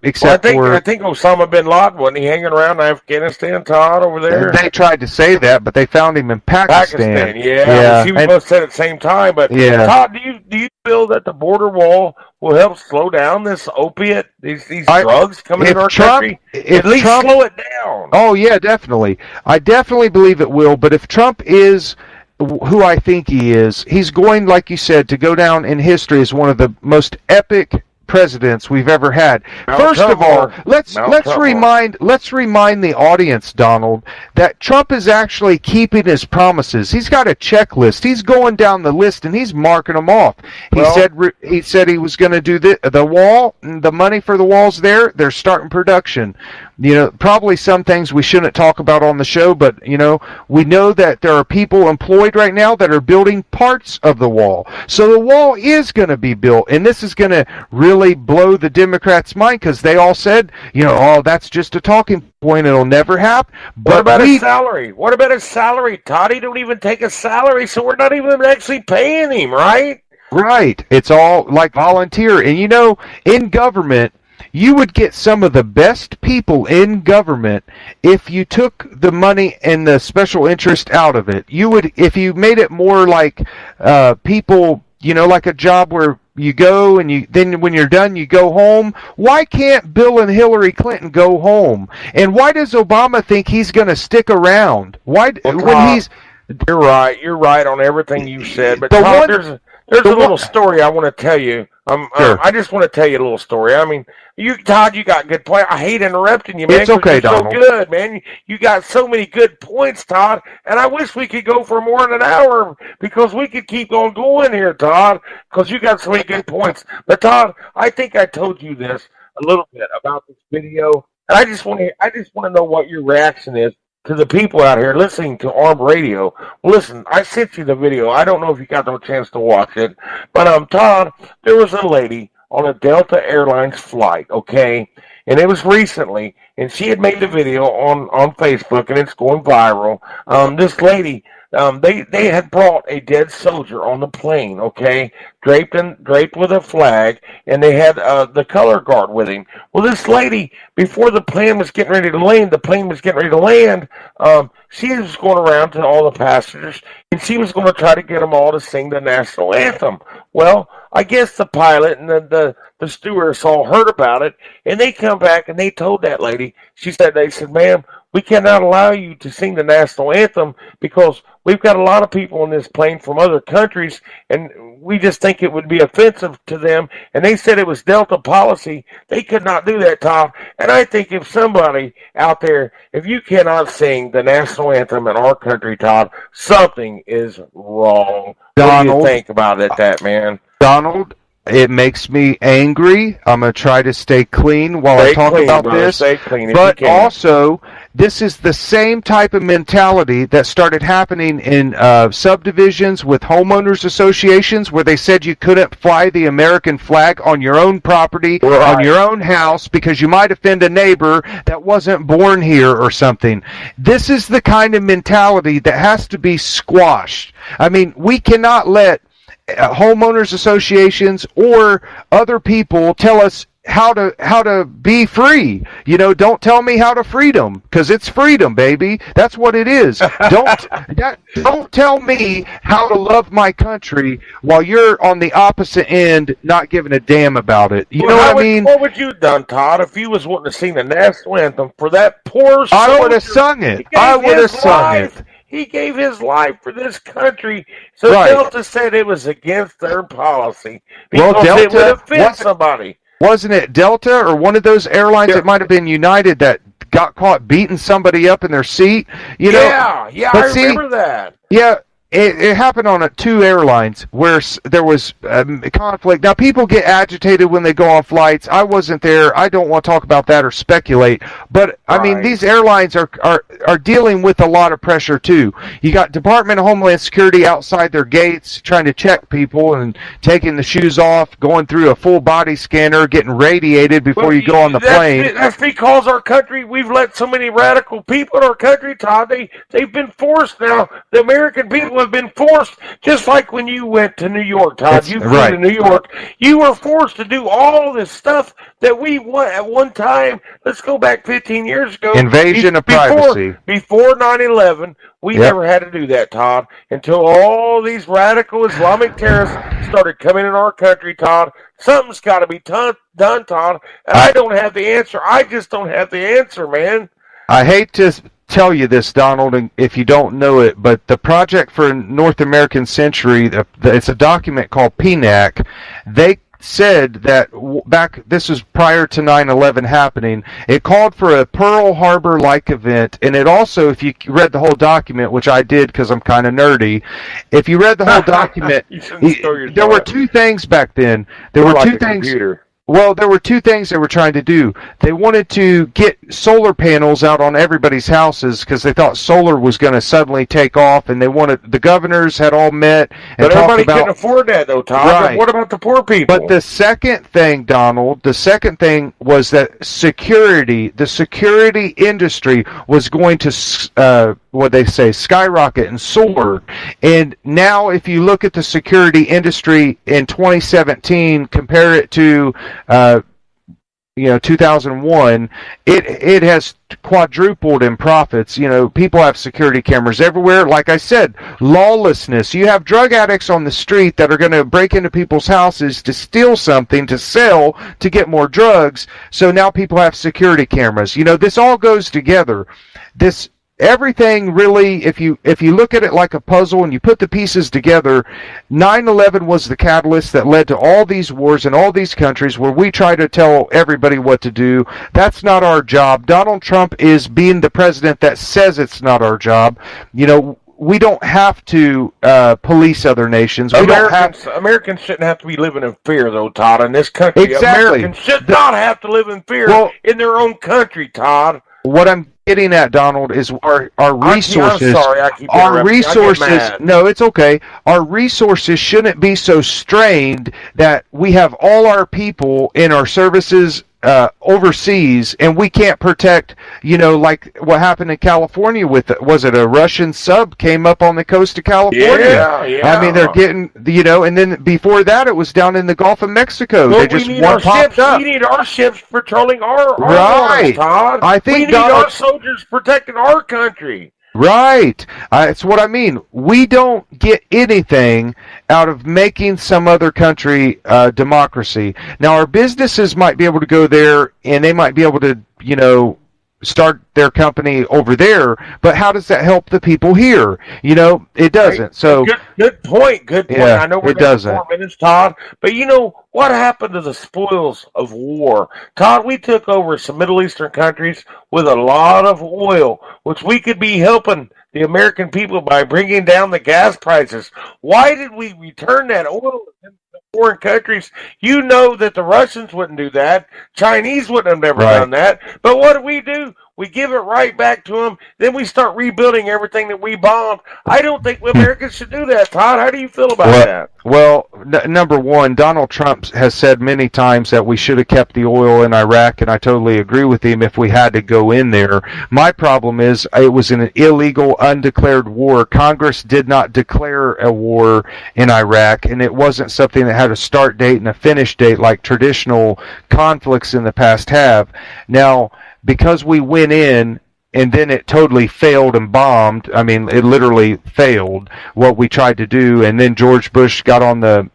except I think Osama bin Laden, wasn't he hanging around Afghanistan, Todd, over there? They tried to say that, but they found him in Pakistan. Yeah. She both said at the same time. But Todd, do you feel that the border wall will help slow down this opiate, these drugs coming into our country? At least slow it down. Oh, yeah, definitely. I definitely believe it will. But if Trump is who I think he is, he's going, like you said, to go down in history as one of the most epic presidents we've ever had. First of all, let's remind the audience, Donald, that Trump is actually keeping his promises. He's got a checklist. He's going down the list and he's marking them off. He said he was going to do the wall, the money for the wall's there. They're starting production. Probably some things we shouldn't talk about on the show, but we know that there are people employed right now that are building parts of the wall. So the wall is going to be built, and this is going to really blow the Democrats' mind because they all said, that's just a talking point. It'll never happen. But what about his salary? What about his salary, Todd? He don't even take a salary, so we're not even actually paying him, right? Right. It's all like volunteer. And in government, you would get some of the best people in government if you took the money and the special interest out of it. You would, if you made it more like people, like a job where you go and then when you're done, you go home. Why can't Bill and Hillary Clinton go home? And why does Obama think he's going to stick around? You're right on everything you said. But Tom, there's a little story I want to tell you. Sure. I just want to tell you a little story. I mean, Todd, you got good points. I hate interrupting you, man. It's okay, you're Donald. So good, man. You got so many good points, Todd. And I wish we could go for more than an hour because we could keep on going here, Todd, because you got so many good points. But Todd, I think I told you this a little bit about this video, and I just want to know what your reaction is to the people out here listening to Armed Radio. Well, listen, I sent you the video. I don't know if you got no chance to watch it, but Todd, there was a lady on a Delta Airlines flight, okay, and it was recently, and she had made the video on Facebook, and it's going viral. This lady, they had brought a dead soldier on the plane, okay, draped with a flag, and they had the color guard with him. Well, this lady, before the plane was getting ready to land, she was going around to all the passengers, and she was going to try to get them all to sing the national anthem. Well, I guess the pilot and the stewardess all heard about it, and they come back and they told that lady. They said, ma'am, we cannot allow you to sing the national anthem because we've got a lot of people on this plane from other countries, and we just think it would be offensive to them. And they said it was Delta policy. They could not do that, Tom. And I think if somebody out there, if you cannot sing the national anthem in our country, Todd, something is wrong. What do you think about it, that man? Donald, it makes me angry. I'm going to try to stay clean while I talk about this. Stay clean but also, this is the same type of mentality that started happening in subdivisions with homeowners associations where they said you couldn't fly the American flag on your own property, on your own house, because you might offend a neighbor that wasn't born here or something. This is the kind of mentality that has to be squashed. I mean, we cannot let homeowners associations or other people tell us how to be free. Don't tell me how to freedom, because it's freedom, baby. That's what it is. Don't tell me how to love my country while you're on the opposite end, not giving a damn about it. You know what I mean? What would you have done, Todd, if you was wanting to sing the national anthem for that poor soldier? I would have sung it. He gave his life for this country, so Delta said it was against their policy because it would offend somebody. Wasn't it Delta or one of those airlines? It might have been United that got caught beating somebody up in their seat. I remember that. Yeah. It happened on 2 airlines where there was conflict. Now, people get agitated when they go on flights. I wasn't there. I don't want to talk about that or speculate. But, I mean, these airlines are dealing with a lot of pressure, too. You got Department of Homeland Security outside their gates trying to check people and taking the shoes off, going through a full body scanner, getting radiated before you go on the plane. That's because our country, we've let so many radical people in our country, Todd. They've been forced now. The American people have been forced, just like when you went to New York, Todd. You flew to New York. You were forced to do all this stuff that we went at one time. Let's go back 15 years ago. Invasion of privacy. Before 9/11, we never had to do that, Todd, until all these radical Islamic terrorists started coming in our country, Todd. Something's got to be done, Todd, and I don't have the answer. I just don't have the answer, man. I hate to tell you this, Donald, and if you don't know it, but the Project for North American Century, it's a document called PNAC. They said that this was prior to 9/11 happening, it called for a Pearl Harbor-like event, and it also, if you read the whole document, which I did because I'm kind of nerdy, if you read the whole document, there were 2 things back then. There were 2 things. Computer. Well, there were 2 things they were trying to do. They wanted to get solar panels out on everybody's houses because they thought solar was going to suddenly take off, and the governors had all met and talked about... But everybody couldn't afford that, though, Todd. Right. What about the poor people? But the second thing, Donald, was that the security industry was going to, skyrocket and soar. And now, if you look at the security industry in 2017, compare it to 2001, it has quadrupled in profits. People have security cameras everywhere. Like I said, lawlessness. You have drug addicts on the street that are going to break into people's houses to steal something, to sell, to get more drugs. So now people have security cameras. This all goes together. Everything really, if you look at it like a puzzle and you put the pieces together, 9/11 was the catalyst that led to all these wars in all these countries where we try to tell everybody what to do. That's not our job. Donald Trump is being the president that says it's not our job. We don't have to police other nations. Americans shouldn't have to be living in fear, though, Todd, in this country. Exactly. Americans should not have to live in fear in their own country, Todd. What I'm getting at, Donald, is our resources. I'm sorry, I keep interrupting. No, it's okay. Our resources shouldn't be so strained that we have all our people in our services overseas, and we can't protect, like what happened in California was it a Russian sub came up on the coast of California? Yeah. I mean, they're getting, and then before that, it was down in the Gulf of Mexico. Well, they just popped up. We need our ships patrolling our right. waters, Todd. We need our soldiers protecting our country. Right. It's what I mean. We don't get anything out of making some other country democracy. Now, our businesses might be able to go there, and they might be able to, start their company over there, but how does that help the people here? It doesn't. Right. So good point. Good point. Yeah, I know we're it down to doesn't. 4 minutes, Todd, but what happened to the spoils of war? Todd, we took over some Middle Eastern countries with a lot of oil, which we could be helping the American people by bringing down the gas prices. Why did we return that oil to foreign countries? You know that the Russians wouldn't do that. Chinese wouldn't have never Right. done that. But what do? We give it right back to them. Then we start rebuilding everything that we bombed. I don't think Americans should do that, Todd. How do you feel about that? Well, number one, Donald Trump has said many times that we should have kept the oil in Iraq, and I totally agree with him if we had to go in there. My problem is it was an illegal, undeclared war. Congress did not declare a war in Iraq, and it wasn't something that had a start date and a finish date like traditional conflicts in the past have. Now, because we went in and then it totally failed and bombed. I mean, it literally failed what we tried to do. And then George Bush got on the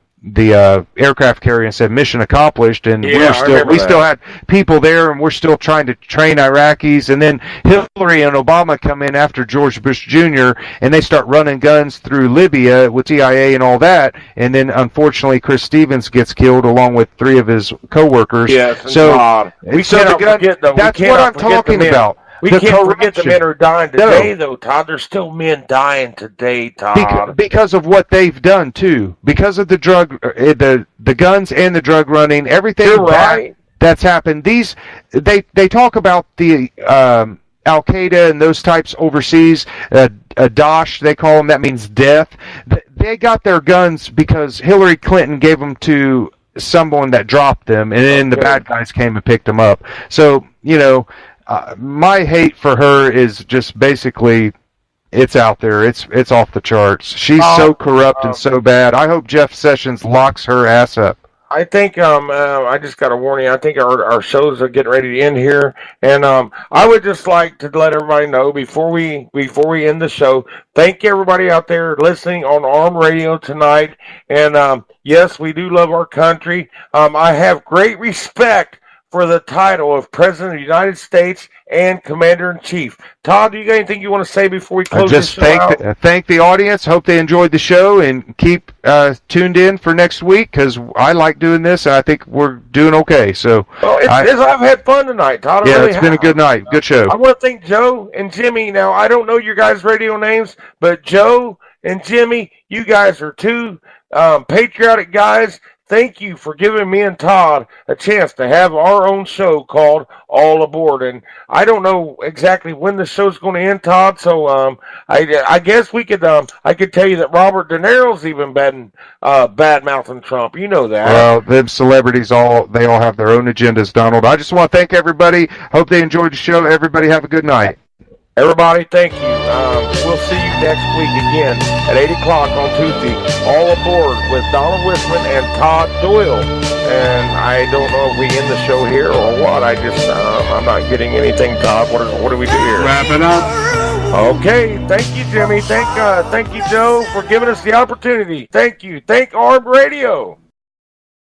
aircraft carrier and said mission accomplished, and we still had people there, and we're still trying to train Iraqis. And then Hillary and Obama come in after George Bush Jr. and they start running guns through Libya with CIA and all that. And then unfortunately Chris Stevens gets killed along with 3 of his co-workers. Yes, so forget them. That's what I'm talking about. We can't forget the men who are dying today, though, Todd. There's still men dying today, Todd. Because of what they've done too. Because of the drug, the guns and the drug running, everything that's happened. They talk about the Al Qaeda and those types overseas. Daesh, they call them. That means death. They got their guns because Hillary Clinton gave them to someone that dropped them, and then the bad guys came and picked them up. So my hate for her is just basically, it's out there. It's off the charts. She's so corrupt and so bad. I hope Jeff Sessions locks her ass up. I think I just got a warning. I think our shows are getting ready to end here, and I would just like to let everybody know before we end the show. Thank everybody out there listening on Arm Radio tonight, and yes, we do love our country. I have great respect for the title of President of the United States and Commander-in-Chief. Todd, do you got anything you want to say before we close this show out? Thank the audience. Hope they enjoyed the show, and keep tuned in for next week, because I like doing this, and I think we're doing okay. So, I've had fun tonight, Todd. It's been a good night. Good show. I want to thank Joe and Jimmy. Now, I don't know your guys' radio names, but Joe and Jimmy, you guys are 2 patriotic guys. Thank you for giving me and Todd a chance to have our own show called All Aboard. And I don't know exactly when the show's going to end, Todd, so I guess we could I could tell you that Robert De Niro's even bad-mouthing Trump. You know that. Well, them celebrities, they all have their own agendas, Donald. I just want to thank everybody. Hope they enjoyed the show. Everybody have a good night. Everybody, thank you. We'll see you next week again at 8 o'clock on Tuesday. All Aboard with Donald Whisman and Todd Doyle. And I don't know if we end the show here or what. I'm not getting anything, Todd. What do we do here? Wrap it up. Okay. Thank you, Jimmy. Thank you, Joe, for giving us the opportunity. Thank you. Thank Arm Radio.